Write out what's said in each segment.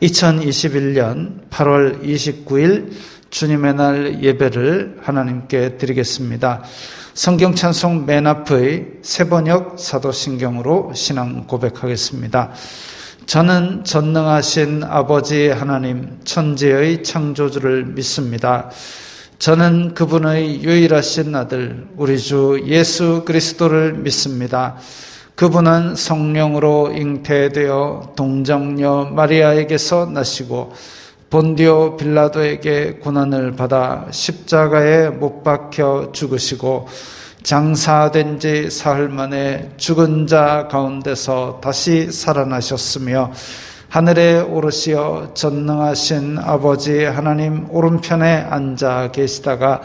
2021년 8월 29일 주님의 날 예배를 하나님께 드리겠습니다. 성경 찬송 맨 앞의 새번역 사도신경으로 신앙 고백하겠습니다. 저는 전능하신 아버지 하나님 천지의 창조주를 믿습니다. 저는 그분의 유일하신 아들 우리 주 예수 그리스도를 믿습니다. 그분은 성령으로 잉태되어 동정녀 마리아에게서 나시고 본디오 빌라도에게 고난을 받아 십자가에 못 박혀 죽으시고 장사된 지 사흘 만에 죽은 자 가운데서 다시 살아나셨으며 하늘에 오르시어 전능하신 아버지 하나님 오른편에 앉아 계시다가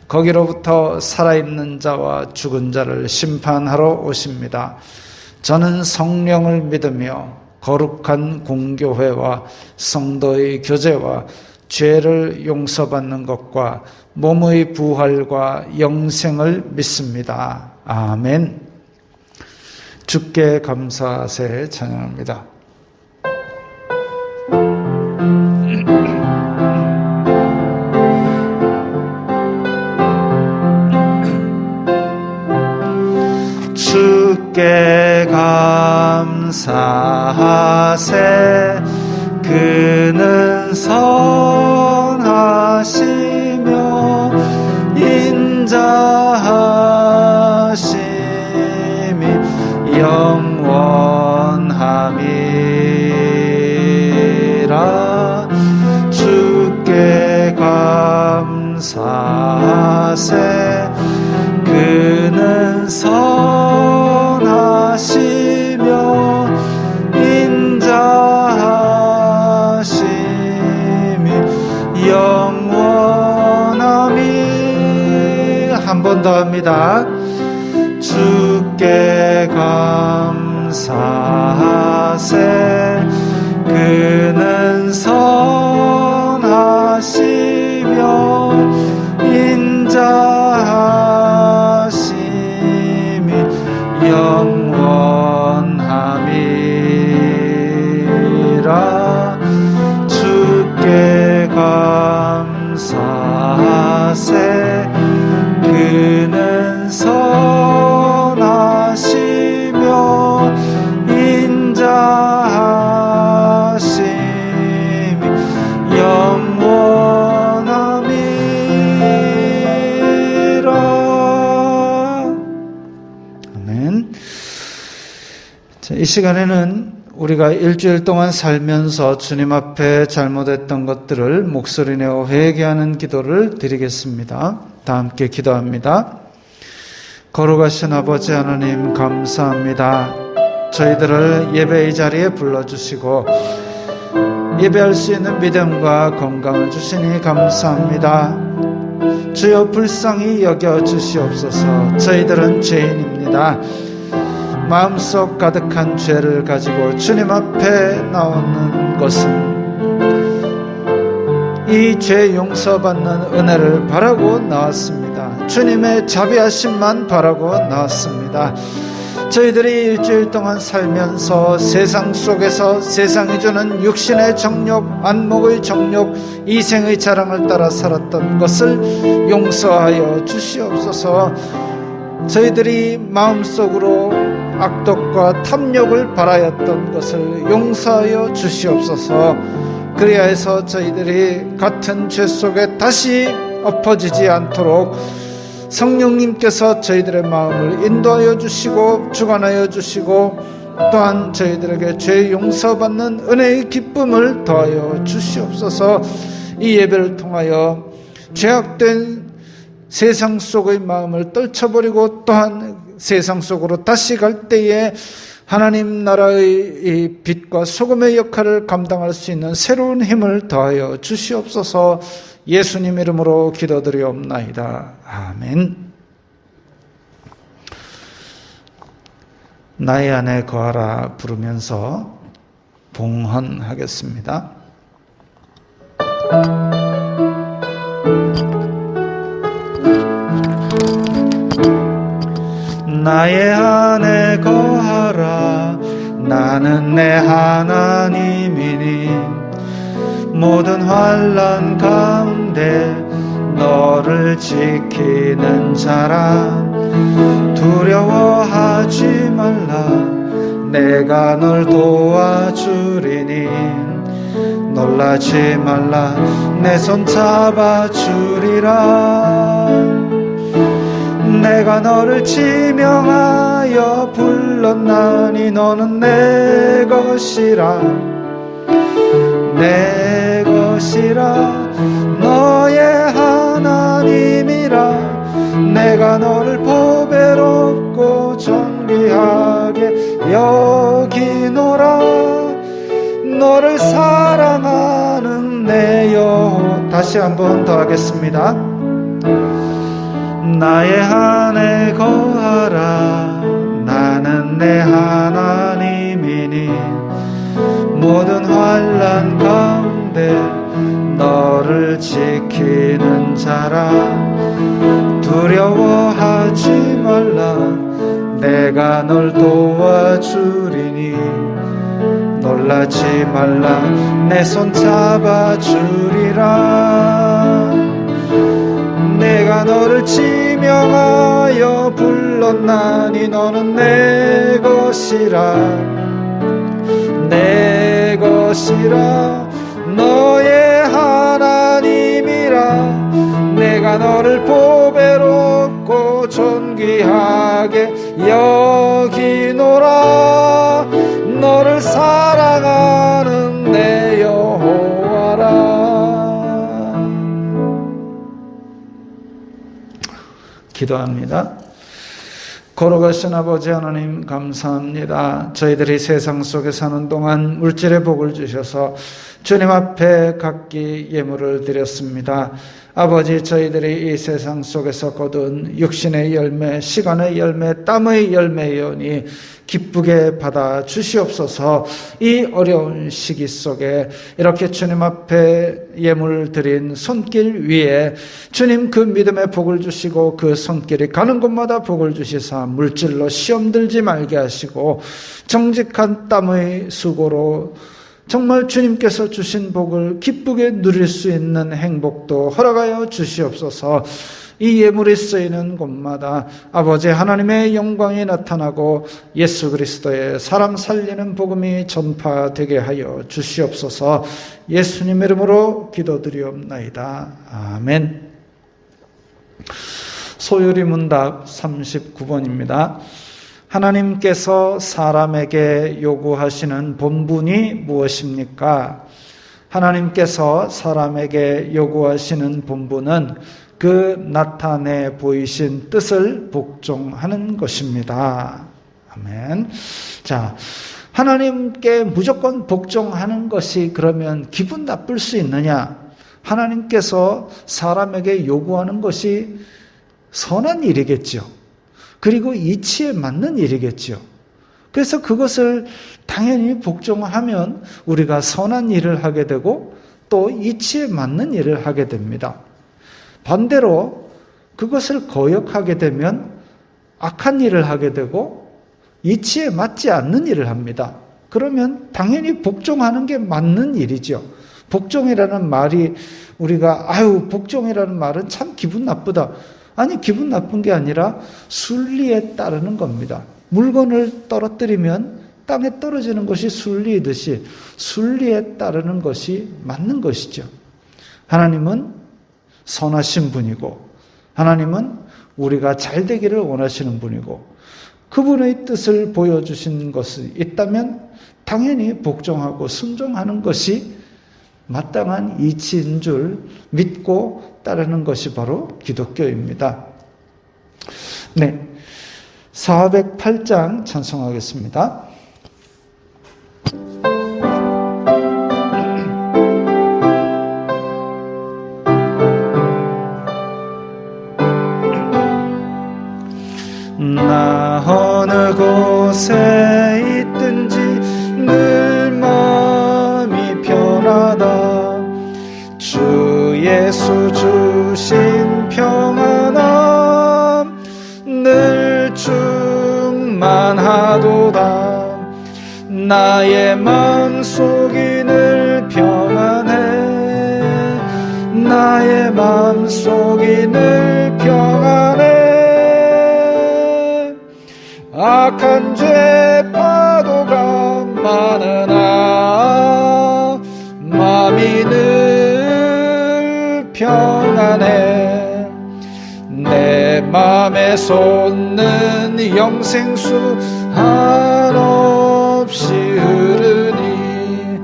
거기로부터 살아있는 자와 죽은 자를 심판하러 오십니다. 저는 성령을 믿으며 거룩한 공교회와 성도의 교제와 죄를 용서받는 것과 몸의 부활과 영생을 믿습니다. 아멘. 주께 감사하세 찬양합니다. 주께 감사하세 그는 선하시며 인자하심이 영원함이라. 주께 감사하세 그는 선하시며 인자하심이 영원함이. 한 번 더 합니다. 주께 감사하세 그는 선하시며 인자하심이 영원함이라. 주께 감사하세 그는 선하시며 인자하심이 영원함이라. 아멘. 자, 이 시간에는 우리가 일주일 동안 살면서 주님 앞에 잘못했던 것들을 목소리 내어 회개하는 기도를 드리겠습니다. 다 함께 기도합니다. 거룩하신 아버지 하나님 감사합니다. 저희들을 예배의 자리에 불러주시고 예배할 수 있는 믿음과 건강을 주시니 감사합니다. 주여 불쌍히 여겨주시옵소서. 저희들은 죄인입니다. 마음속 가득한 죄를 가지고 주님 앞에 나오는 것은 이 죄 용서받는 은혜를 바라고 나왔습니다. 주님의 자비하심만 바라고 나왔습니다. 저희들이 일주일 동안 살면서 세상 속에서 세상이 주는 육신의 정욕, 안목의 정욕, 이생의 자랑을 따라 살았던 것을 용서하여 주시옵소서. 저희들이 마음속으로 악독과 탐욕을 바라였던 것을 용서하여 주시옵소서. 그래야 해서 저희들이 같은 죄 속에 다시 엎어지지 않도록 성령님께서 저희들의 마음을 인도하여 주시고 주관하여 주시고 또한 저희들에게 죄 용서받는 은혜의 기쁨을 더하여 주시옵소서. 이 예배를 통하여 죄악된 세상 속의 마음을 떨쳐버리고 또한 세상 속으로 다시 갈 때에 하나님 나라의 이 빛과 소금의 역할을 감당할 수 있는 새로운 힘을 더하여 주시옵소서. 예수님 이름으로 기도드리옵나이다. 아멘. 나의 안에 거하라 부르면서 봉헌하겠습니다. 나의 안에 거하라 나는 내 하나님이니 모든 환난 가운데 너를 지키는 자라. 두려워하지 말라. 내가 널 도와주리니. 놀라지 말라. 내 손 잡아주리라. 내가 너를 지명하여 불렀나니 너는 내 것이라. 내 것이라. 너의 하나님이라. 내가 너를 보배롭고 존귀하게 여기노라. 너를 사랑하는 내 여호와. 다시 한번 더 하겠습니다. 나의 안에 거하라. 나는 내 하나님이니. 모든 환난 가운데 너를 지키는 자라. 두려워하지 말라. 내가 널 도와주리니. 놀라지 말라. 내 손 잡아주리라. 내가 너를 지명하여 불렀나니 너는 내 것이라. 내 것이라. 너의 하나님이라. 내가 너를 보배롭고 존귀하게 여기노라. 너를 사랑하는 내 여호와라. 기도합니다. 걸어가신 아버지 하나님 감사합니다. 저희들이 세상 속에 사는 동안 물질의 복을 주셔서 주님 앞에 각기 예물을 드렸습니다. 아버지, 저희들이 이 세상 속에서 거둔 육신의 열매, 시간의 열매, 땀의 열매여니 기쁘게 받아 주시옵소서. 이 어려운 시기 속에 이렇게 주님 앞에 예물 드린 손길 위에 주님 그 믿음의 복을 주시고 그 손길이 가는 곳마다 복을 주시사 물질로 시험 들지 말게 하시고 정직한 땀의 수고로 정말 주님께서 주신 복을 기쁘게 누릴 수 있는 행복도 허락하여 주시옵소서. 이 예물이 쓰이는 곳마다 아버지 하나님의 영광이 나타나고 예수 그리스도의 사람 살리는 복음이 전파되게 하여 주시옵소서. 예수님 이름으로 기도드리옵나이다. 아멘. 소요리 문답 39번입니다. 하나님께서 사람에게 요구하시는 본분이 무엇입니까? 하나님께서 사람에게 요구하시는 본분은 그 나타내 보이신 뜻을 복종하는 것입니다. 아멘. 자, 하나님께 무조건 복종하는 것이 그러면 기분 나쁠 수 있느냐? 하나님께서 사람에게 요구하는 것이 선한 일이겠죠. 그리고 이치에 맞는 일이겠죠. 그래서 그것을 당연히 복종하면 우리가 선한 일을 하게 되고 또 이치에 맞는 일을 하게 됩니다. 반대로 그것을 거역하게 되면 악한 일을 하게 되고 이치에 맞지 않는 일을 합니다. 그러면 당연히 복종하는 게 맞는 일이죠. 복종이라는 말이 우리가 복종이라는 말은 참 기분 나쁘다. 아니, 기분 나쁜 게 아니라 순리에 따르는 겁니다. 물건을 떨어뜨리면 땅에 떨어지는 것이 순리이듯이 순리에 따르는 것이 맞는 것이죠. 하나님은 선하신 분이고 하나님은 우리가 잘 되기를 원하시는 분이고 그분의 뜻을 보여주신 것이 있다면 당연히 복종하고 순종하는 것이 마땅한 이치인 줄 믿고 따르는 것이 바로 기독교입니다. 네, 408장 찬송하겠습니다. 나 어느 곳에 있든지 늘 마음이 편하다. 주 예수 주신 평안함 늘 충만하도다. 나의 마음속이 늘 평안해. 나의 마음속이 늘 평안해. 악한 죄 파도가 많으나 마음이 늘 평안해. 내 맘에 솟는 영생수 한없이 흐르니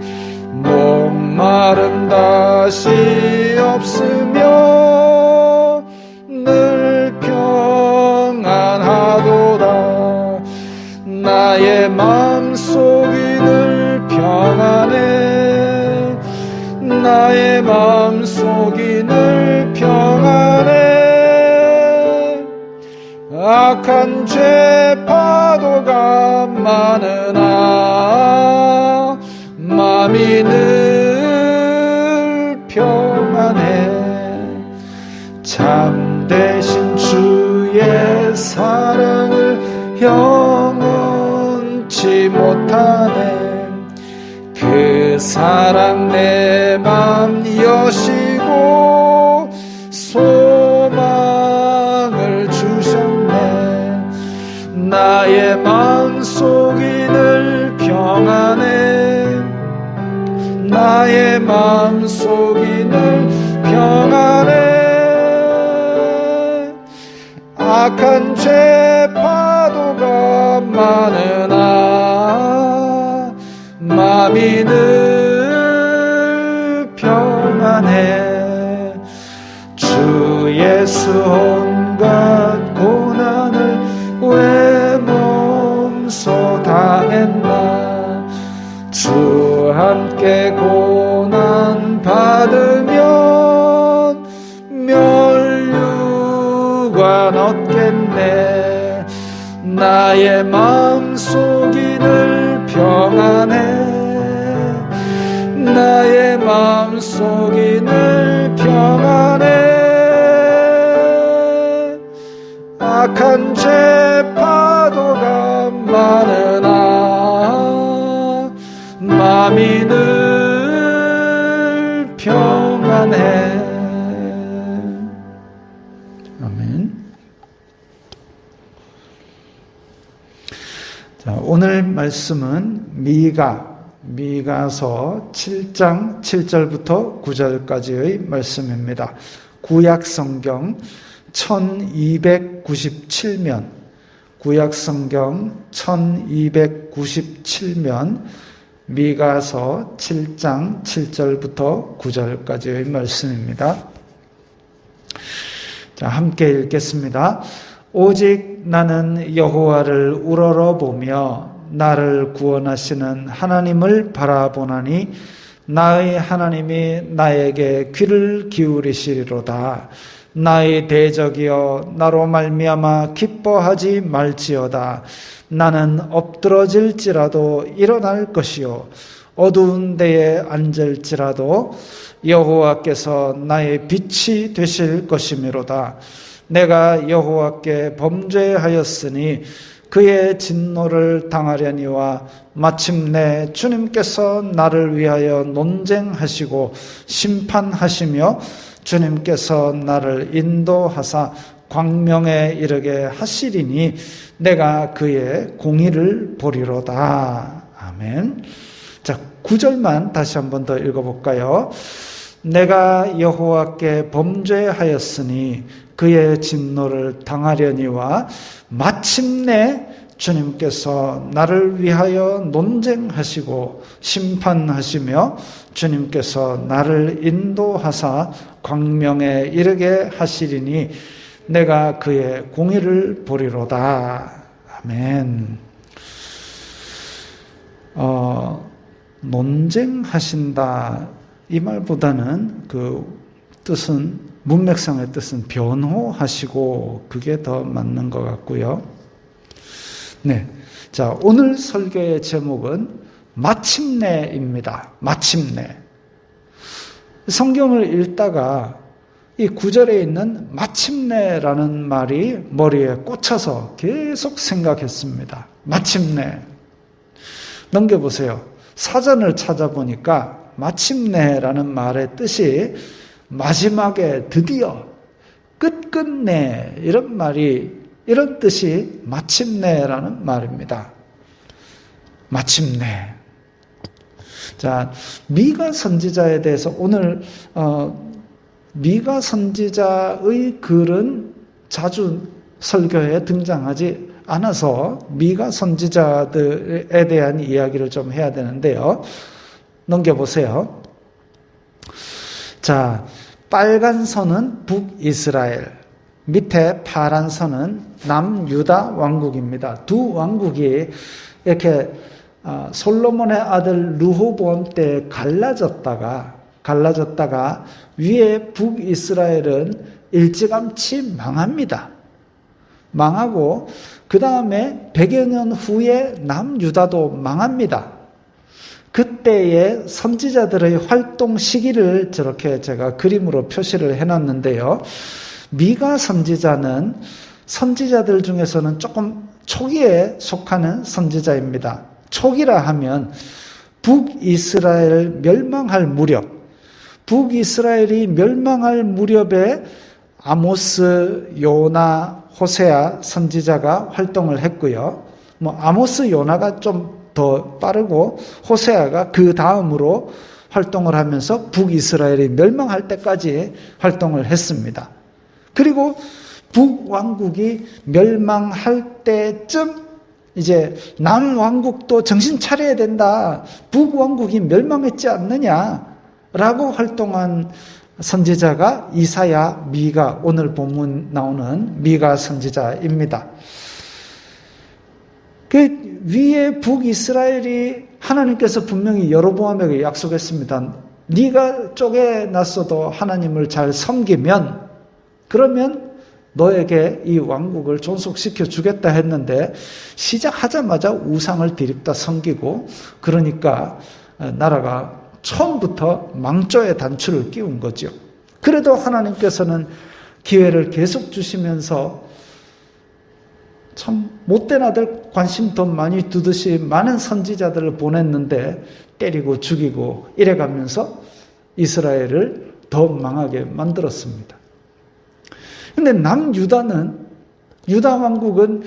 목마름 다시 없으며 늘 평안하도다. 나의 마음속이 늘 평안해. 나의 마음속이 늘 평안해. 악한 죄 파도가 많으나 마음이 늘 평안해. 참되신 주의 사랑을 영원치 못하네. 그 사랑 내 맘 여시고 소망을 주셨네. 나의 마음속이 늘 평안해. 나의 마음속이 늘 평안해. 악한 죄 파도가 많으나 마음이 늘 평안해. 주 예수 온갖 고난을 왜 몸소 당했나. 주 함께 고난 받으면 멸류관 얻겠네. 나의 마음속이 늘 평안해. 나의 마음속이 늘 평안해. 악한 죄 파도가 많으나 마음이 늘 평안해. 아멘. 자, 오늘 말씀은 미가서 7장 7절부터 9절까지의 말씀입니다. 구약성경 1297면, 구약성경 1297면 미가서 7장 7절부터 9절까지의 말씀입니다. 자, 함께 읽겠습니다. 오직 나는 여호와를 우러러보며 나를 구원하시는 하나님을 바라보나니 나의 하나님이 나에게 귀를 기울이시리로다. 나의 대적이여 나로 말미암아 기뻐하지 말지어다. 나는 엎드러질지라도 일어날 것이요 어두운 데에 앉을지라도 여호와께서 나의 빛이 되실 것이미로다. 내가 여호와께 범죄하였으니 그의 진노를 당하려니와 마침내 주님께서 나를 위하여 논쟁하시고 심판하시며 주님께서 나를 인도하사 광명에 이르게 하시리니 내가 그의 공의를 보리로다. 아멘. 자, 9절만 다시 한번 더 읽어볼까요? 내가 여호와께 범죄하였으니 그의 진노를 당하려니와 마침내 주님께서 나를 위하여 논쟁하시고 심판하시며 주님께서 나를 인도하사 광명에 이르게 하시리니 내가 그의 공의를 보리로다. 아멘. 논쟁하신다 이 말보다는 그 뜻은, 문맥상의 뜻은 변호하시고, 그게 더 맞는 것 같고요. 네. 자, 오늘 설교의 제목은 마침내입니다. 마침내. 성경을 읽다가 이 9절에 있는 마침내라는 말이 머리에 꽂혀서 계속 생각했습니다. 마침내. 넘겨보세요. 사전을 찾아보니까 마침내라는 말의 뜻이 마지막에 드디어 끝끝내 이런 뜻이 마침내라는 말입니다. 마침내. 자, 미가 선지자에 대해서 오늘 미가 선지자의 글은 자주 설교에 등장하지 않아서 미가 선지자들에 대한 이야기를 좀 해야 되는데요. 넘겨보세요. 자, 빨간 선은 북이스라엘, 밑에 파란 선은 남유다 왕국입니다. 두 왕국이 이렇게 솔로몬의 아들 르호보암 때 갈라졌다가 위에 북이스라엘은 일찌감치 망합니다. 망하고 그 다음에 100여 년 후에 남유다도 망합니다. 그때의 선지자들의 활동 시기를 저렇게 제가 그림으로 표시를 해놨는데요. 미가 선지자는 선지자들 중에서는 조금 초기에 속하는 선지자입니다. 초기라 하면 북이스라엘 멸망할 무렵, 북이스라엘이 멸망할 무렵에 아모스, 요나, 호세아 선지자가 활동을 했고요. 아모스, 요나가 좀 더 빠르고 호세아가 그 다음으로 활동을 하면서 북이스라엘이 멸망할 때까지 활동을 했습니다. 그리고 북왕국이 멸망할 때쯤 이제 남왕국도 정신 차려야 된다. 북왕국이 멸망했지 않느냐라고 활동한 선지자가 이사야, 미가, 오늘 본문 나오는 미가 선지자입니다. 그 위에 북이스라엘이 하나님께서 분명히 여로보암에게 약속했습니다. 네가 쪼개놨어도 하나님을 잘 섬기면 그러면 너에게 이 왕국을 존속시켜 주겠다 했는데 시작하자마자 우상을 드립다 섬기고 그러니까 나라가 처음부터 망조의 단추를 끼운 거죠. 그래도 하나님께서는 기회를 계속 주시면서 참 못된 아들 관심 더 많이 두듯이 많은 선지자들을 보냈는데 때리고 죽이고 이래가면서 이스라엘을 더 망하게 만들었습니다. 그런데 남유다는 유다 왕국은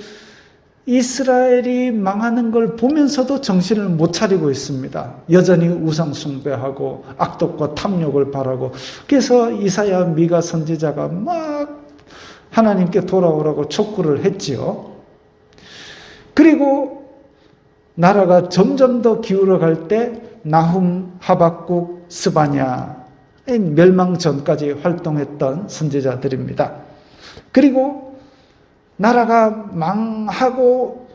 이스라엘이 망하는 걸 보면서도 정신을 못 차리고 있습니다. 여전히 우상 숭배하고 악독과 탐욕을 바라고 그래서 이사야 미가 선지자가 막 하나님께 돌아오라고 촉구를 했지요. 그리고 나라가 점점 더 기울어갈 때 나훔, 하박국, 스바냐 멸망 전까지 활동했던 선지자들입니다. 그리고 나라가 망하고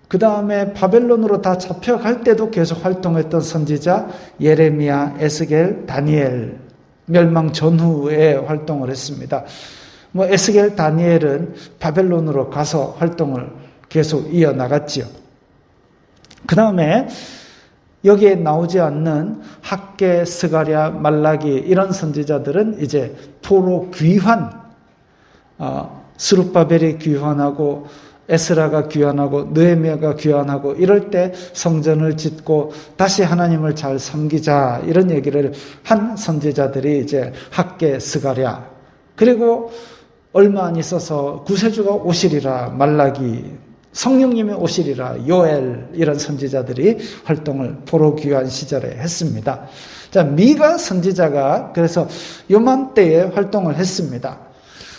그 다음에 바벨론으로 다 잡혀갈 때도 계속 활동했던 선지자 예레미야, 에스겔, 다니엘 멸망 전후에 활동을 했습니다. 에스겔, 다니엘은 바벨론으로 가서 활동을 계속 이어나갔지요. 그 다음에 여기에 나오지 않는 학개, 스가랴, 말라기 이런 선지자들은 이제 포로 귀환, 스룹바벨이 귀환하고 에스라가 귀환하고 느헤미야가 귀환하고 이럴 때 성전을 짓고 다시 하나님을 잘 섬기자 이런 얘기를 한 선지자들이 이제 학개, 스가랴 그리고 얼마 안 있어서 구세주가 오시리라 말라기 성령님이 오시리라 요엘 이런 선지자들이 활동을 포로 귀환 시절에 했습니다. 자, 미가 선지자가 그래서 요맘때에 활동을 했습니다.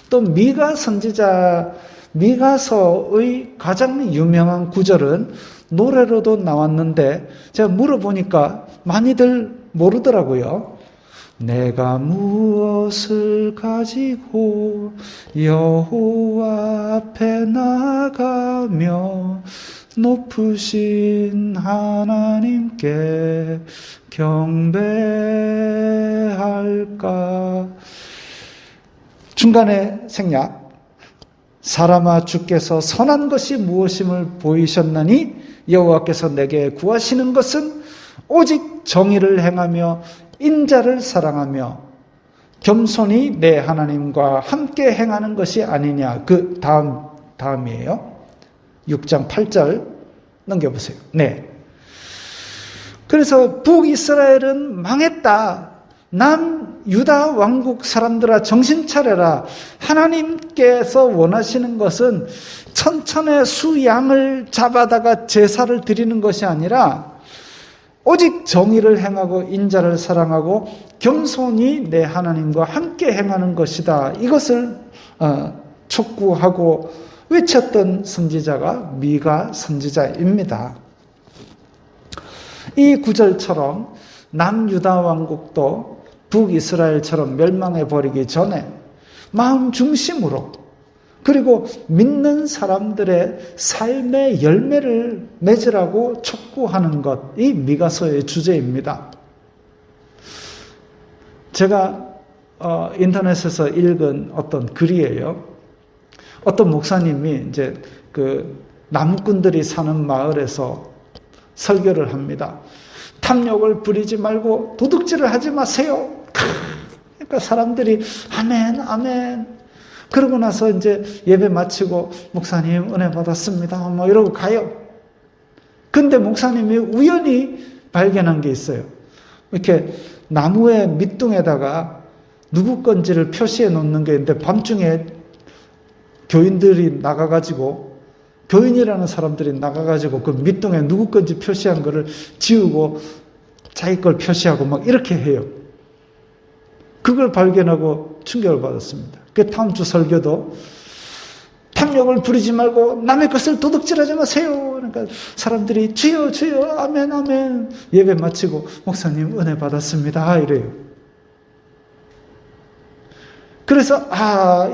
또 미가 선지자 미가서의 가장 유명한 구절은 노래로도 나왔는데 제가 물어보니까 많이들 모르더라고요. 내가 무엇을 가지고 여호와 앞에 나가며 높으신 하나님께 경배할까. 중간에 생략. 사람아 주께서 선한 것이 무엇임을 보이셨나니 여호와께서 내게 구하시는 것은 오직 정의를 행하며 인자를 사랑하며 겸손히 내 하나님과 함께 행하는 것이 아니냐. 그 다음이에요. 6장 8절 넘겨보세요. 네. 그래서 북이스라엘은 망했다. 남유다 왕국 사람들아 정신 차려라. 하나님께서 원하시는 것은 천천의 수양을 잡아다가 제사를 드리는 것이 아니라 오직 정의를 행하고 인자를 사랑하고 겸손히 내 하나님과 함께 행하는 것이다. 이것을 촉구하고 외쳤던 선지자가 미가 선지자입니다. 이 구절처럼 남유다 왕국도 북이스라엘처럼 멸망해버리기 전에 마음 중심으로 그리고 믿는 사람들의 삶의 열매를 맺으라고 촉구하는 것이 미가서의 주제입니다. 제가 인터넷에서 읽은 어떤 글이에요. 어떤 목사님이 이제 그 나무꾼들이 사는 마을에서 설교를 합니다. 탐욕을 부리지 말고 도둑질을 하지 마세요. 그러니까 사람들이 아멘, 아멘. 그러고 나서 이제 예배 마치고 목사님 은혜 받았습니다. 뭐 이러고 가요. 근데 목사님이 우연히 발견한 게 있어요. 이렇게 나무의 밑둥에다가 누구 건지를 표시해 놓는 게 있는데 밤중에 교인들이 나가가지고 교인이라는 사람들이 나가가지고 그 밑둥에 누구 건지 표시한 거를 지우고 자기 걸 표시하고 막 이렇게 해요. 그걸 발견하고 충격을 받았습니다. 그 다음 주 설교도 탐욕을 부리지 말고 남의 것을 도둑질하지 마세요. 그러니까 사람들이 주여 주여 아멘 아멘 예배 마치고 목사님 은혜 받았습니다 이래요. 그래서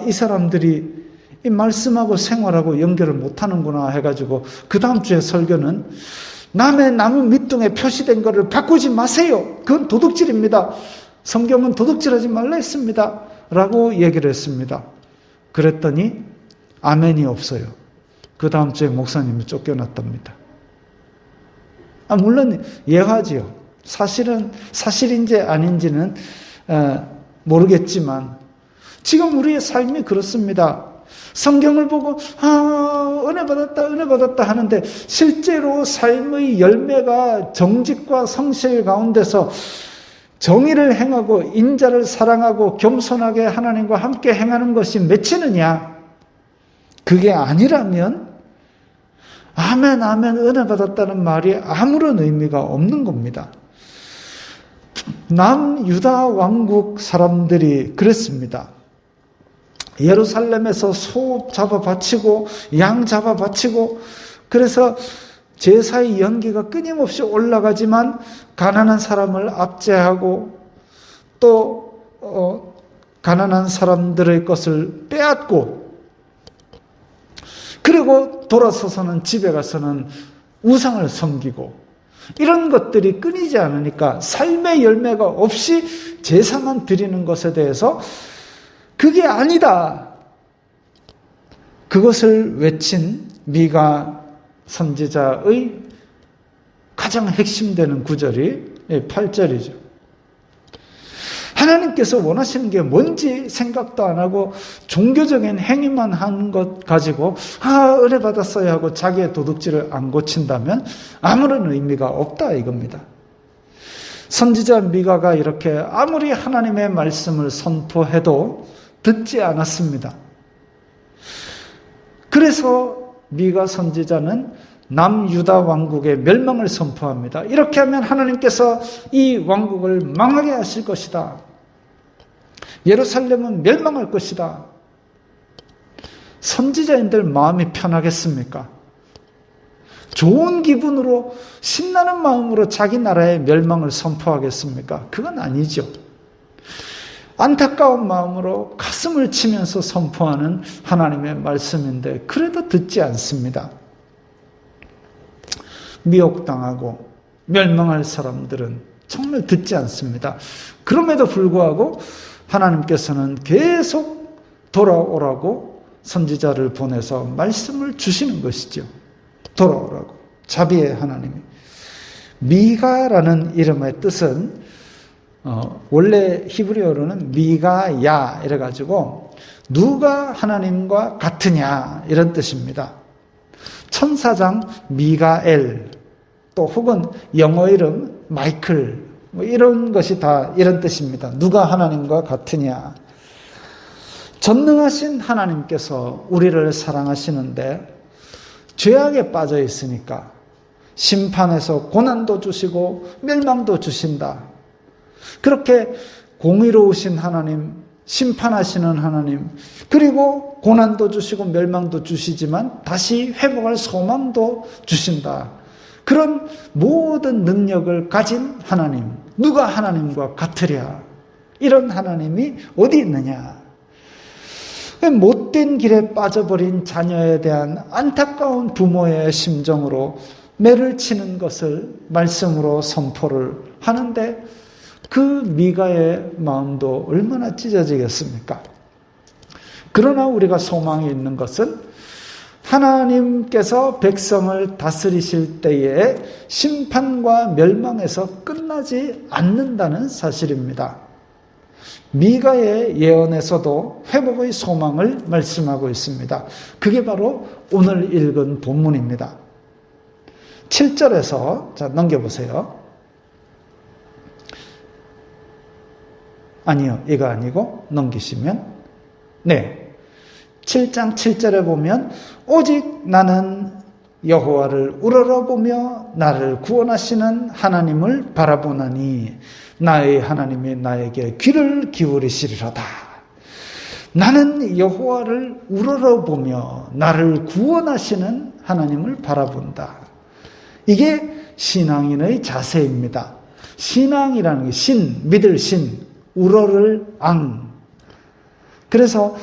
이 사람들이 이 말씀하고 생활하고 연결을 못하는구나 해가지고 그 다음 주에 설교는 남의 나무 밑둥에 표시된 것을 바꾸지 마세요. 그건 도둑질입니다. 성경은 도둑질하지 말라 했습니다. 라고 얘기를 했습니다. 그랬더니 아멘이 없어요. 그 다음 주에 목사님이 쫓겨났답니다. 물론 예화지요. 사실인지 아닌지는 모르겠지만 지금 우리의 삶이 그렇습니다. 성경을 보고 은혜 받았다 하는데 실제로 삶의 열매가 정직과 성실 가운데서 정의를 행하고 인자를 사랑하고 겸손하게 하나님과 함께 행하는 것이 맺히느냐? 그게 아니라면 아멘 아멘 은혜 받았다는 말이 아무런 의미가 없는 겁니다. 남유다 왕국 사람들이 그랬습니다. 예루살렘에서 소 잡아 바치고 양 잡아 바치고 그래서 제사의 연기가 끊임없이 올라가지만 가난한 사람을 압제하고 또 가난한 사람들의 것을 빼앗고 그리고 돌아서서는 집에 가서는 우상을 섬기고 이런 것들이 끊이지 않으니까 삶의 열매가 없이 제사만 드리는 것에 대해서 그게 아니다. 그것을 외친 미가 선지자의 가장 핵심되는 구절이 8절이죠. 하나님께서 원하시는 게 뭔지 생각도 안 하고 종교적인 행위만 한 것 가지고 은혜 받았어야 하고 자기의 도둑질을 안 고친다면 아무런 의미가 없다 이겁니다. 선지자 미가가 이렇게 아무리 하나님의 말씀을 선포해도 듣지 않았습니다. 그래서 미가 선지자는 남유다 왕국의 멸망을 선포합니다. 이렇게 하면 하나님께서 이 왕국을 망하게 하실 것이다. 예루살렘은 멸망할 것이다. 선지자인들 마음이 편하겠습니까? 좋은 기분으로 신나는 마음으로 자기 나라의 멸망을 선포하겠습니까? 그건 아니죠. 안타까운 마음으로 가슴을 치면서 선포하는 하나님의 말씀인데 그래도 듣지 않습니다. 미혹당하고 멸망할 사람들은 정말 듣지 않습니다. 그럼에도 불구하고 하나님께서는 계속 돌아오라고 선지자를 보내서 말씀을 주시는 것이죠. 돌아오라고. 자비의 하나님이. 미가라는 이름의 뜻은 원래 히브리어로는 미가야 이래가지고 누가 하나님과 같으냐 이런 뜻입니다. 천사장 미가엘 또 혹은 영어 이름 마이클 뭐 이런 것이 다 이런 뜻입니다. 누가 하나님과 같으냐. 전능하신 하나님께서 우리를 사랑하시는데 죄악에 빠져 있으니까 심판에서 고난도 주시고 멸망도 주신다. 그렇게 공의로우신 하나님, 심판하시는 하나님, 그리고 고난도 주시고 멸망도 주시지만 다시 회복할 소망도 주신다. 그런 모든 능력을 가진 하나님, 누가 하나님과 같으랴? 이런 하나님이 어디 있느냐? 못된 길에 빠져버린 자녀에 대한 안타까운 부모의 심정으로 매를 치는 것을 말씀으로 선포를 하는데 그 미가의 마음도 얼마나 찢어지겠습니까? 그러나 우리가 소망이 있는 것은 하나님께서 백성을 다스리실 때에 심판과 멸망에서 끝나지 않는다는 사실입니다. 미가의 예언에서도 회복의 소망을 말씀하고 있습니다. 그게 바로 오늘 읽은 본문입니다. 7절에서 자 넘겨보세요. 아니요, 이거 아니고 넘기시면 네, 7장 7절에 보면 오직 나는 여호와를 우러러보며 나를 구원하시는 하나님을 바라보나니 나의 하나님이 나에게 귀를 기울이시리로다. 나는 여호와를 우러러보며 나를 구원하시는 하나님을 바라본다. 이게 신앙인의 자세입니다. 신앙이라는 게 신, 믿을 신, 우러를 앙. 그래서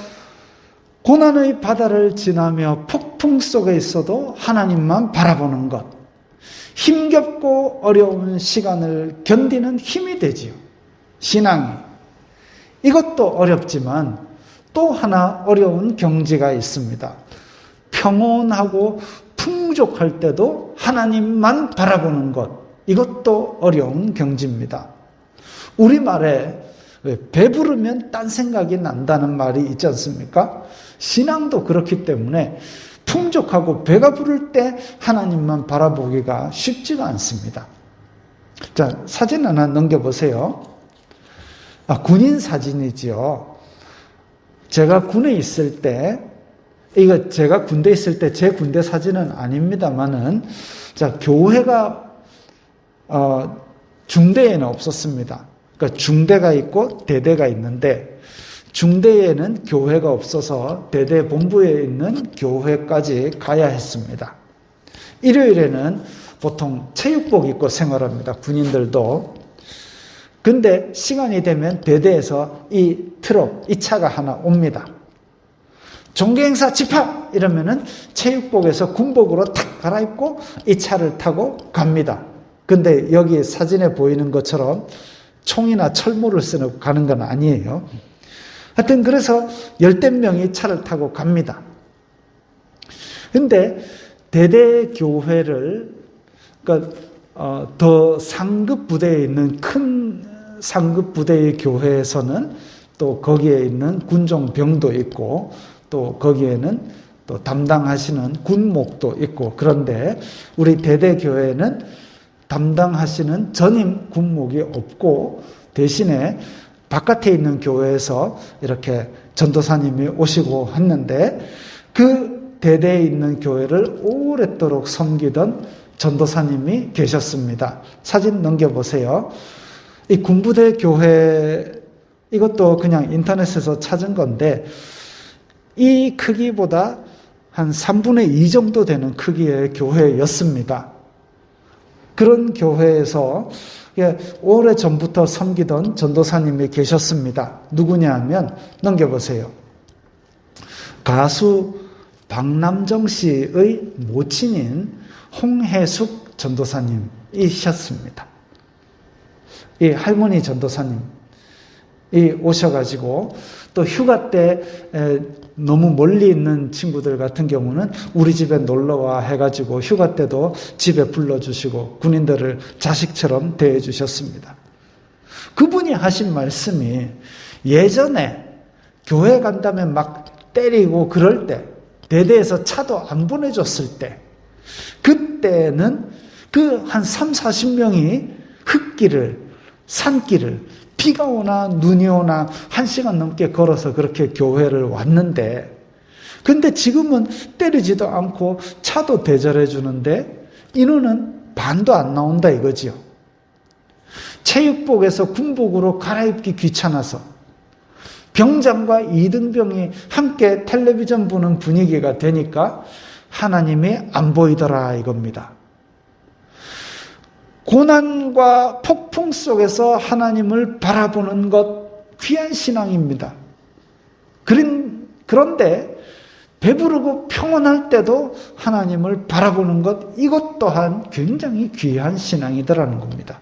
고난의 바다를 지나며 폭풍 속에 있어도 하나님만 바라보는 것. 힘겹고 어려운 시간을 견디는 힘이 되지요. 신앙이. 이것도 어렵지만 또 하나 어려운 경지가 있습니다. 평온하고 풍족할 때도 하나님만 바라보는 것. 이것도 어려운 경지입니다. 우리말에 배부르면 딴 생각이 난다는 말이 있지 않습니까? 신앙도 그렇기 때문에 풍족하고 배가 부를 때 하나님만 바라보기가 쉽지가 않습니다. 자, 사진 하나 넘겨보세요. 군인 사진이지요. 제가 군에 있을 때, 이거 제가 군대에 있을 때 제 군대 사진은 아닙니다만은, 자, 교회가, 중대에는 없었습니다. 그러니까 중대가 있고 대대가 있는데, 중대에는 교회가 없어서 대대 본부에 있는 교회까지 가야 했습니다. 일요일에는 보통 체육복 입고 생활합니다. 군인들도. 근데 시간이 되면 대대에서 이 트럭, 이 차가 하나 옵니다. 종교행사 집합! 이러면은 체육복에서 군복으로 탁 갈아입고 이 차를 타고 갑니다. 근데 여기 사진에 보이는 것처럼 총이나 철모를 쓰고 가는 건 아니에요. 하여튼 그래서 10대 명이 차를 타고 갑니다. 근데 대대 교회를, 그러니까 더 상급 부대에 있는 큰 상급 부대의 교회에서는 또 거기에 있는 군종병도 있고 또 거기에는 또 담당하시는 군목도 있고, 그런데 우리 대대 교회는 담당하시는 전임 군목이 없고 대신에 바깥에 있는 교회에서 이렇게 전도사님이 오시고 했는데, 그 대대에 있는 교회를 오랫도록 섬기던 전도사님이 계셨습니다. 사진 넘겨보세요. 이 군부대 교회, 이것도 그냥 인터넷에서 찾은 건데 이 크기보다 한 3분의 2 정도 되는 크기의 교회였습니다. 그런 교회에서 오래전부터 섬기던 전도사님이 계셨습니다. 누구냐 하면 넘겨보세요. 가수 박남정 씨의 모친인 홍혜숙 전도사님이셨습니다. 이 할머니 전도사님이 오셔가지고 또 휴가 때 너무 멀리 있는 친구들 같은 경우는 우리 집에 놀러와 해가지고 휴가 때도 집에 불러주시고 군인들을 자식처럼 대해주셨습니다. 그분이 하신 말씀이, 예전에 교회 간다면 막 때리고 그럴 때, 대대에서 차도 안 보내줬을 때, 그때는 그 한 30, 40명이 흙길을 산길을 비가 오나 눈이 오나 1시간 넘게 걸어서 그렇게 교회를 왔는데, 근데 지금은 때리지도 않고 차도 대절해 주는데 인원은 반도 안 나온다 이거지요. 체육복에서 군복으로 갈아입기 귀찮아서 병장과 이등병이 함께 텔레비전 보는 분위기가 되니까 하나님이 안 보이더라 이겁니다. 고난과 폭풍 속에서 하나님을 바라보는 것 귀한 신앙입니다. 그런데 배부르고 평온할 때도 하나님을 바라보는 것, 이것 또한 굉장히 귀한 신앙이더라는 겁니다.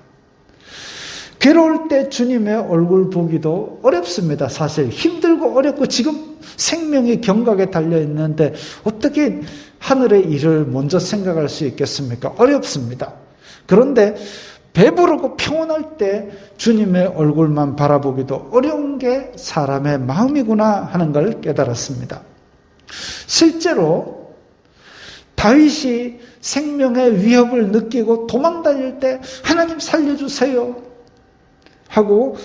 괴로울 때 주님의 얼굴 보기도 어렵습니다. 사실 힘들고 어렵고 지금 생명이 경각에 달려있는데 어떻게 하늘의 일을 먼저 생각할 수 있겠습니까? 어렵습니다. 그런데 배부르고 평온할 때 주님의 얼굴만 바라보기도 어려운 게 사람의 마음이구나 하는 걸 깨달았습니다. 실제로 다윗이 생명의 위협을 느끼고 도망다닐 때 하나님 살려주세요 하고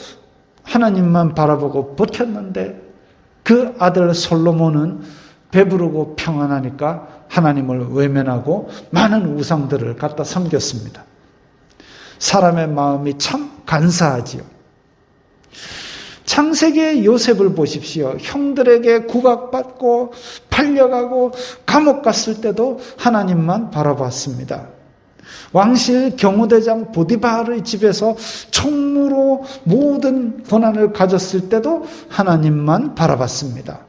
하나님만 바라보고 버텼는데, 그 아들 솔로몬은 배부르고 평안하니까 하나님을 외면하고 많은 우상들을 갖다 섬겼습니다. 사람의 마음이 참 간사하지요. 창세기의 요셉을 보십시오. 형들에게 구박받고 팔려가고 감옥 갔을 때도 하나님만 바라봤습니다. 왕실 경호대장 보디바르의 집에서 총무로 모든 권한을 가졌을 때도 하나님만 바라봤습니다.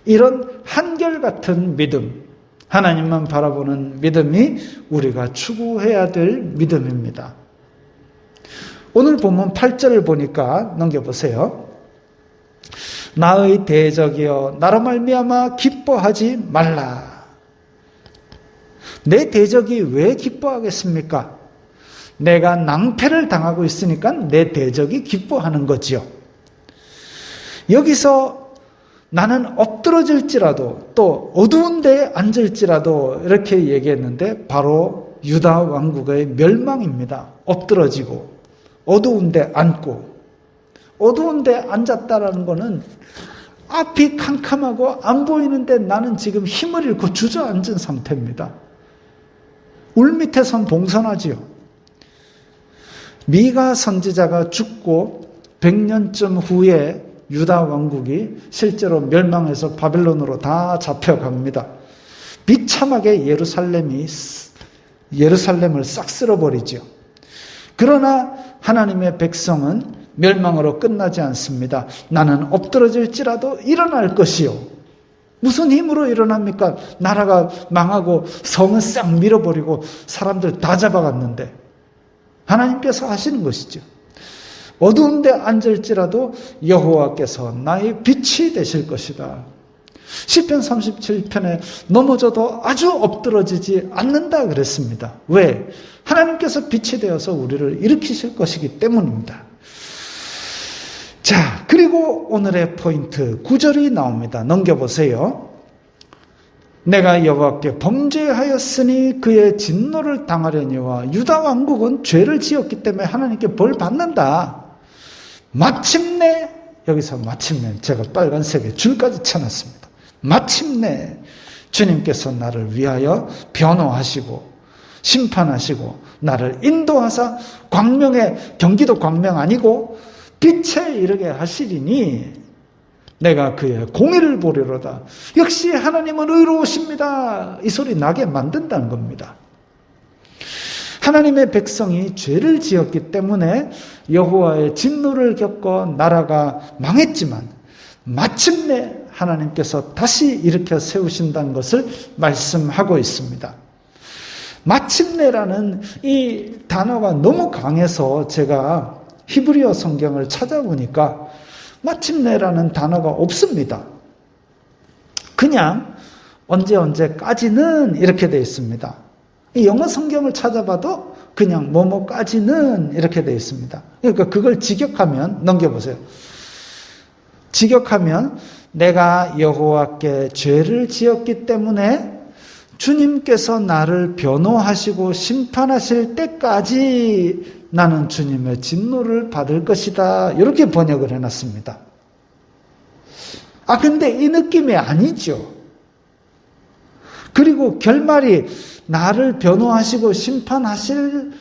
이런 한결같은 믿음, 하나님만 바라보는 믿음이 우리가 추구해야 될 믿음입니다. 오늘 본문 8절을 보니까 넘겨보세요. 나의 대적이여 나로 말미암아 기뻐하지 말라. 내 대적이 왜 기뻐하겠습니까? 내가 낭패를 당하고 있으니까 내 대적이 기뻐하는 거지요. 여기서 나는 엎드러질지라도 또 어두운 데에 앉을지라도 이렇게 얘기했는데 바로 유다 왕국의 멸망입니다. 엎드러지고 어두운 데 앉고, 어두운 데 앉았다라는 것은 앞이 캄캄하고 안 보이는데 나는 지금 힘을 잃고 주저앉은 상태입니다. 울 밑에선 봉선하지요. 미가 선지자가 죽고 100년쯤 후에 유다 왕국이 실제로 멸망해서 바벨론으로 다 잡혀갑니다. 비참하게 예루살렘을 싹 쓸어버리죠. 그러나 하나님의 백성은 멸망으로 끝나지 않습니다. 나는 엎드러질지라도 일어날 것이요. 무슨 힘으로 일어납니까? 나라가 망하고 성은 싹 밀어버리고 사람들 다 잡아갔는데 하나님께서 하시는 것이죠. 어두운 데 앉을지라도 여호와께서 나의 빛이 되실 것이다. 시편 37편에 넘어져도 아주 엎드러지지 않는다 그랬습니다. 왜? 하나님께서 빛이 되어서 우리를 일으키실 것이기 때문입니다. 자, 그리고 오늘의 포인트 9절이 나옵니다. 넘겨보세요. 내가 여호와께 범죄하였으니 그의 진노를 당하려니와 유다 왕국은 죄를 지었기 때문에 하나님께 벌 받는다. 마침내, 여기서 마침내 제가 빨간색에 줄까지 쳐놨습니다. 마침내 주님께서 나를 위하여 변호하시고 심판하시고 나를 인도하사 광명의, 경기도 광명 아니고 빛에 이르게 하시리니 내가 그의 공의를 보리로다. 역시 하나님은 의로우십니다. 이 소리 나게 만든다는 겁니다. 하나님의 백성이 죄를 지었기 때문에 여호와의 진노를 겪어 나라가 망했지만 마침내 하나님께서 다시 일으켜 세우신다는 것을 말씀하고 있습니다. 마침내라는 이 단어가 너무 강해서 제가 히브리어 성경을 찾아보니까 마침내라는 단어가 없습니다. 그냥 언제까지는 이렇게 되어 있습니다. 이 영어 성경을 찾아봐도 그냥 뭐뭐까지는 이렇게 되어 있습니다. 그러니까 그걸 직역하면, 넘겨보세요. 직역하면 내가 여호와께 죄를 지었기 때문에 주님께서 나를 변호하시고 심판하실 때까지 나는 주님의 진노를 받을 것이다. 이렇게 번역을 해놨습니다. 근데 이 느낌이 아니죠. 그리고 결말이 나를 변호하시고 심판하실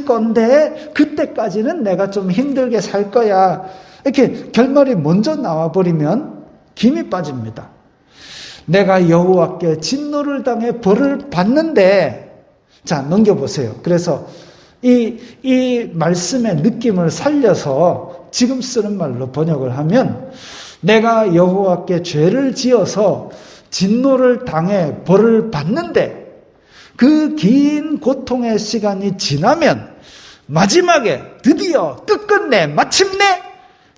건데 그때까지는 내가 좀 힘들게 살 거야. 이렇게 결말이 먼저 나와버리면 김이 빠집니다. 내가 여호와께 진노를 당해 벌을 받는데, 자, 넘겨보세요. 그래서 이 말씀의 느낌을 살려서 지금 쓰는 말로 번역을 하면, 내가 여호와께 죄를 지어서 진노를 당해 벌을 받는데 그 긴 고통의 시간이 지나면 마지막에 드디어 끝끝내 마침내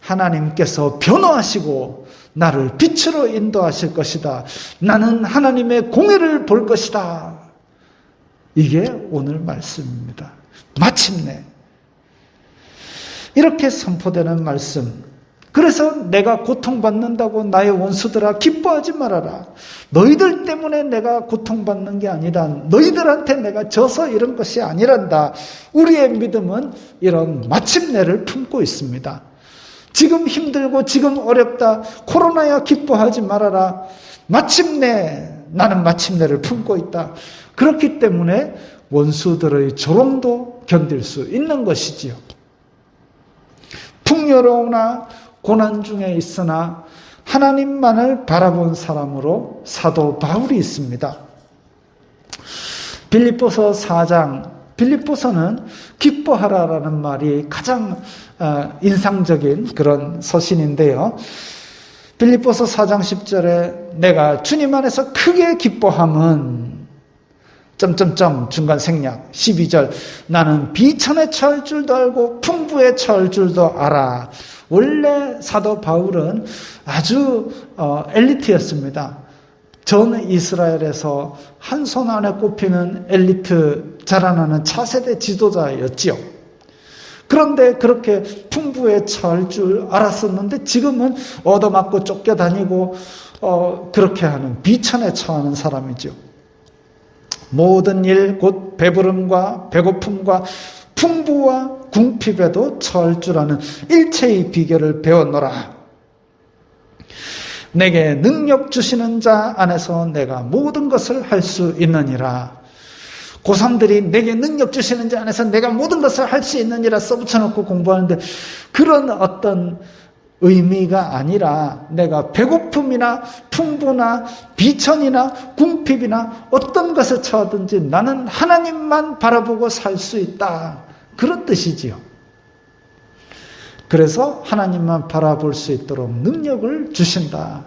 하나님께서 변호하시고 나를 빛으로 인도하실 것이다. 나는 하나님의 공의를 볼 것이다. 이게 오늘 말씀입니다. 마침내 이렇게 선포되는 말씀. 그래서 내가 고통받는다고 나의 원수들아 기뻐하지 말아라. 너희들 때문에 내가 고통받는 게 아니다. 너희들한테 내가 져서 이런 것이 아니란다. 우리의 믿음은 이런 마침내를 품고 있습니다. 지금 힘들고 지금 어렵다. 코로나야 기뻐하지 말아라. 마침내 나는 마침내를 품고 있다. 그렇기 때문에 원수들의 조롱도 견딜 수 있는 것이지요. 풍요로우나 고난 중에 있으나 하나님만을 바라본 사람으로 사도 바울이 있습니다. 빌립보서 4장, 빌립보서는 기뻐하라라는 말이 가장 인상적인 그런 서신인데요. 빌립보서 4장 10절에 내가 주님 안에서 크게 기뻐함은 중간 생략 12절 나는 비천에 처할 줄도 알고 풍부에 처할 줄도 알아. 원래 사도 바울은 아주 엘리트였습니다. 전 이스라엘에서 한 손 안에 꼽히는 엘리트 자라나는 차세대 지도자였지요. 그런데 그렇게 풍부에 처할 줄 알았었는데 지금은 얻어맞고 쫓겨다니고 그렇게 하는 비천에 처하는 사람이죠. 모든 일 곧 배부름과 배고픔과 풍부와 궁핍에도 처할 줄 아는 일체의 비결을 배웠노라. 내게 능력 주시는 자 안에서 내가 모든 것을 할 수 있느니라. 고3들이 내게 능력 주시는 자 안에서 내가 모든 것을 할 수 있느니라 써붙여놓고 공부하는데 그런 어떤 의미가 아니라 내가 배고픔이나 풍부나 비천이나 궁핍이나 어떤 것에 처하든지 나는 하나님만 바라보고 살 수 있다. 그런 뜻이지요. 그래서 하나님만 바라볼 수 있도록 능력을 주신다.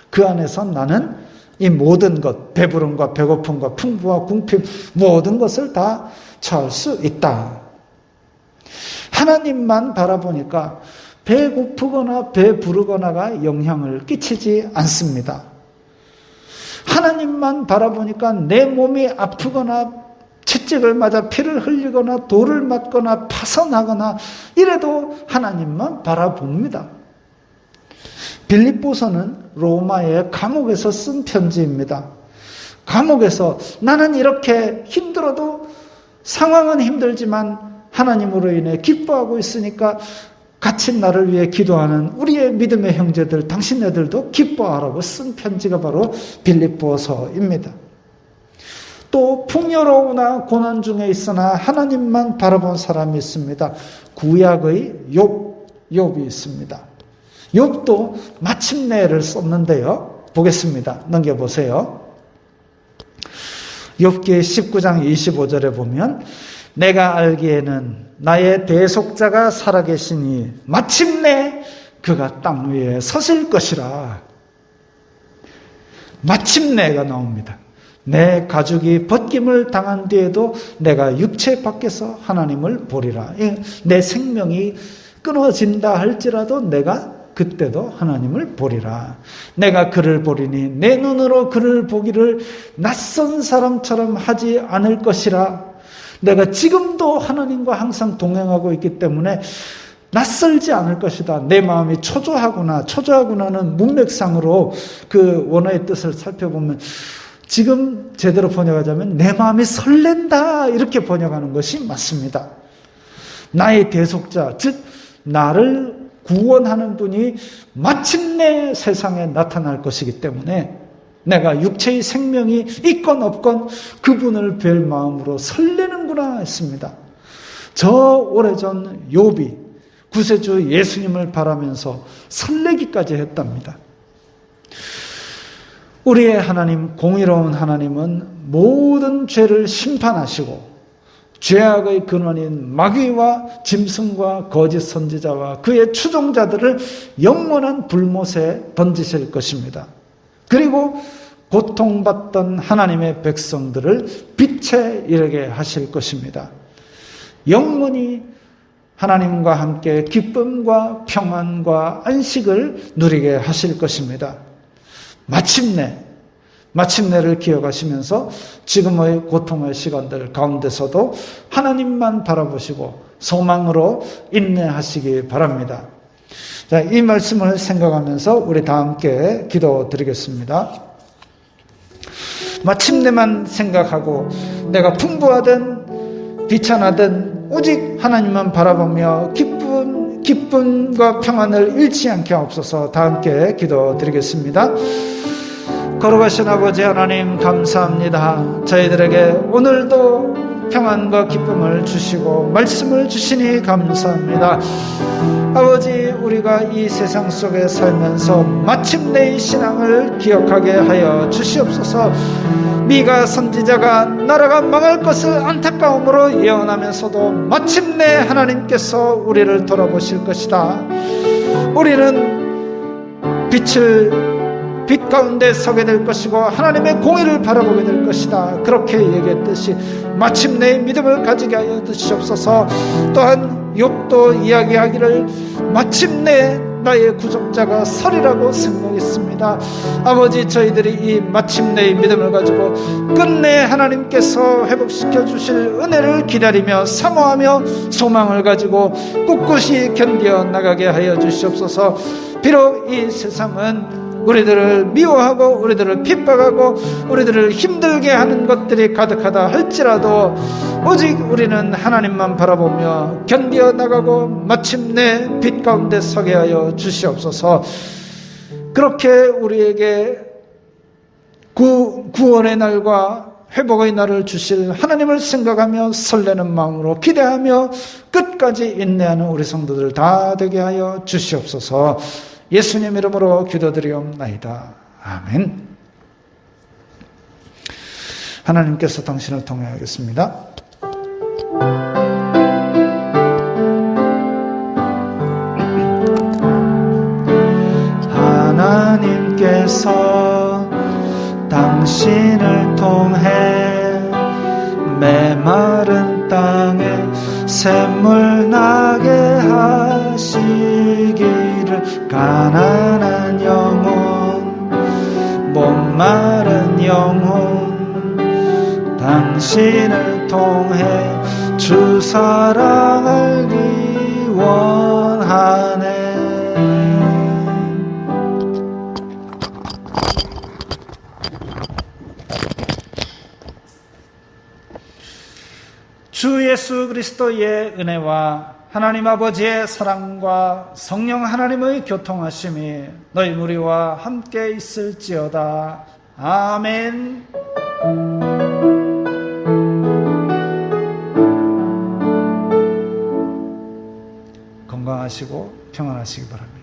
그 안에서 나는 이 모든 것, 배부름과 배고픔과 풍부와 궁핍 모든 것을 다 처할 수 있다. 하나님만 바라보니까 배고프거나 배부르거나가 영향을 끼치지 않습니다. 하나님만 바라보니까 내 몸이 아프거나 채찍을 맞아 피를 흘리거나 돌을 맞거나 파선하거나 이래도 하나님만 바라봅니다. 빌립보서는 로마의 감옥에서 쓴 편지입니다. 감옥에서 나는 이렇게 힘들어도 상황은 힘들지만 하나님으로 인해 기뻐하고 있으니까 같이 나를 위해 기도하는 우리의 믿음의 형제들, 당신네들도 기뻐하라고 쓴 편지가 바로 빌립보서입니다. 또 풍요로우나 고난 중에 있으나 하나님만 바라본 사람이 있습니다. 구약의 욥이 있습니다. 욥도 마침내를 썼는데요. 보겠습니다. 넘겨보세요. 욥기 19장 25절에 보면 내가 알기에는 나의 대속자가 살아계시니 마침내 그가 땅 위에 서실 것이라. 마침내가 나옵니다. 내 가죽이 벗김을 당한 뒤에도 내가 육체 밖에서 하나님을 보리라. 내 생명이 끊어진다 할지라도 내가 그때도 하나님을 보리라. 내가 그를 보리니 내 눈으로 그를 보기를 낯선 사람처럼 하지 않을 것이라. 내가 지금도 하나님과 항상 동행하고 있기 때문에 낯설지 않을 것이다. 내 마음이 초조하구나는 문맥상으로 그 원어의 뜻을 살펴보면 지금 제대로 번역하자면 내 마음이 설렌다 이렇게 번역하는 것이 맞습니다. 나의 대속자, 즉 나를 구원하는 분이 마침내 세상에 나타날 것이기 때문에 내가 육체의 생명이 있건 없건 그분을 뵐 마음으로 설레는구나 했습니다. 저 오래전 욥이 구세주 예수님을 바라면서 설레기까지 했답니다. 우리의 하나님, 공의로운 하나님은 모든 죄를 심판하시고 죄악의 근원인 마귀와 짐승과 거짓 선지자와 그의 추종자들을 영원한 불못에 던지실 것입니다. 그리고 고통받던 하나님의 백성들을 빛에 이르게 하실 것입니다. 영원히 하나님과 함께 기쁨과 평안과 안식을 누리게 하실 것입니다. 마침내를 기억하시면서 지금의 고통의 시간들 가운데서도 하나님만 바라보시고 소망으로 인내하시기 바랍니다. 자, 이 말씀을 생각하면서 우리 다 함께 기도드리겠습니다. 마침내만 생각하고 내가 풍부하든 비천하든 오직 하나님만 바라보며 기쁨과 평안을 잃지 않게 하옵소서. 다 함께 기도드리겠습니다. 거룩하신 아버지 하나님 감사합니다. 저희들에게 오늘도 평안과 기쁨을 주시고 말씀을 주시니 감사합니다. 아버지, 우리가 이 세상 속에 살면서 마침내의 신앙을 기억하게 하여 주시옵소서. 미가 선지자가 나라가 망할 것을 안타까움으로 예언하면서도 마침내 하나님께서 우리를 돌아보실 것이다. 우리는 빛 가운데 서게 될 것이고 하나님의 공의를 바라보게 될 것이다. 그렇게 얘기했듯이 마침내 믿음을 가지게 하여 주시옵소서. 또한 욥도 이야기하기를 마침내 나의 구속자가 서리라고 생각했습니다. 아버지, 저희들이 이 마침내의 믿음을 가지고 끝내 하나님께서 회복시켜 주실 은혜를 기다리며 사모하며 소망을 가지고 꿋꿋이 견디어 나가게 하여 주시옵소서. 비록 이 세상은 우리들을 미워하고 우리들을 핍박하고 우리들을 힘들게 하는 것들이 가득하다 할지라도 오직 우리는 하나님만 바라보며 견디어 나가고 마침내 빛 가운데 서게 하여 주시옵소서. 그렇게 우리에게 구원의 날과 회복의 날을 주실 하나님을 생각하며 설레는 마음으로 기대하며 끝까지 인내하는 우리 성도들 다 되게 하여 주시옵소서. 예수님 이름으로 기도드리옵나이다. 아멘. 하나님께서 당신을 통해 하겠습니다. 하나님께서 당신을 통해 메마른 땅에 샘물 나게 하시기를 가난한 영혼 목마른 영혼 당신을 통해 주 사랑 알기 원하네. 주 예수 그리스도의 은혜와 하나님 아버지의 사랑과 성령 하나님의 교통하심이 너희 무리와 함께 있을지어다. 아멘. 건강하시고 평안하시기 바랍니다.